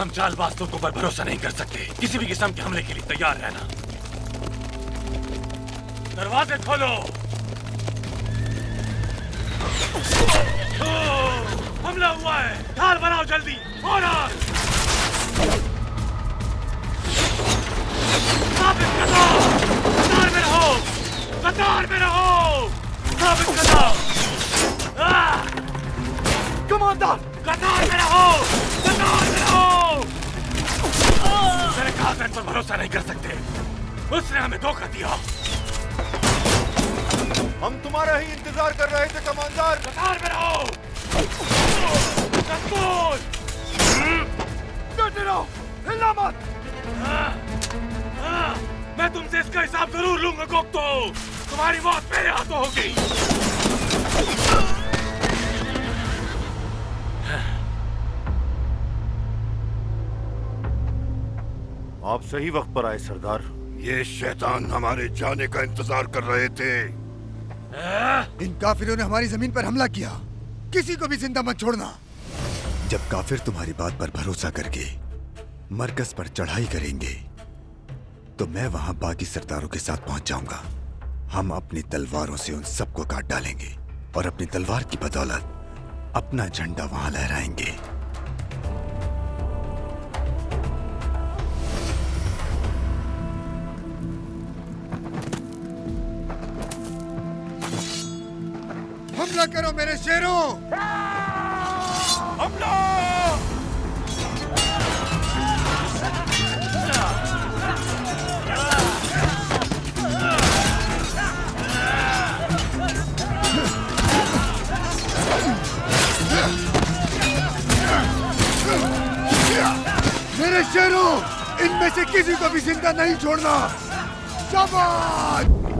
हम चालबाज लोगों पर भरोसा नहीं कर सकते। किसी भी किस्म के हमले के लिए तैयार रहना। दरवाजे खोलो। हमला हुआ है, ढाल बनाओ जल्दी। फौरन कतार में रहो, कतार में रहो। साबित कदम। कमांडर, कतार में रहो, कतार में रहो। मेरे काफिर पर भरोसा नहीं कर सकते। उसने हमें धोखा दिया। हम तुम्हारा ही इंतजार कर रहे थे कमांडर। कतार में रहो। डटे रहो, हिलना मत। मैं तुमसे इसका हिसाब जरूर लूंगा गोप्तो। तुम्हारी मौत मेरे हाथों होगी। आप सही वक्त पर आए सरदार। ये शैतान हमारे जाने का इंतजार कर रहे थे। इन काफिरों ने हमारी जमीन पर हमला किया। किसी को भी जिंदा मत छोड़ना। जब काफिर तुम्हारी बात पर भरोसा करके मरकज पर चढ़ाई करेंगे तो मैं वहां बाकी सरदारों के साथ पहुंच जाऊंगा। हम अपनी तलवारों से उन सबको काट डालेंगे और अपनी तलवार की बदौलत अपना झंडा वहां लहराएंगे। हमला करो मेरे शेरों! हमला! मेरे शेरों, इनमें से किसी को भी जिंदा नहीं छोड़ना। शाबाश!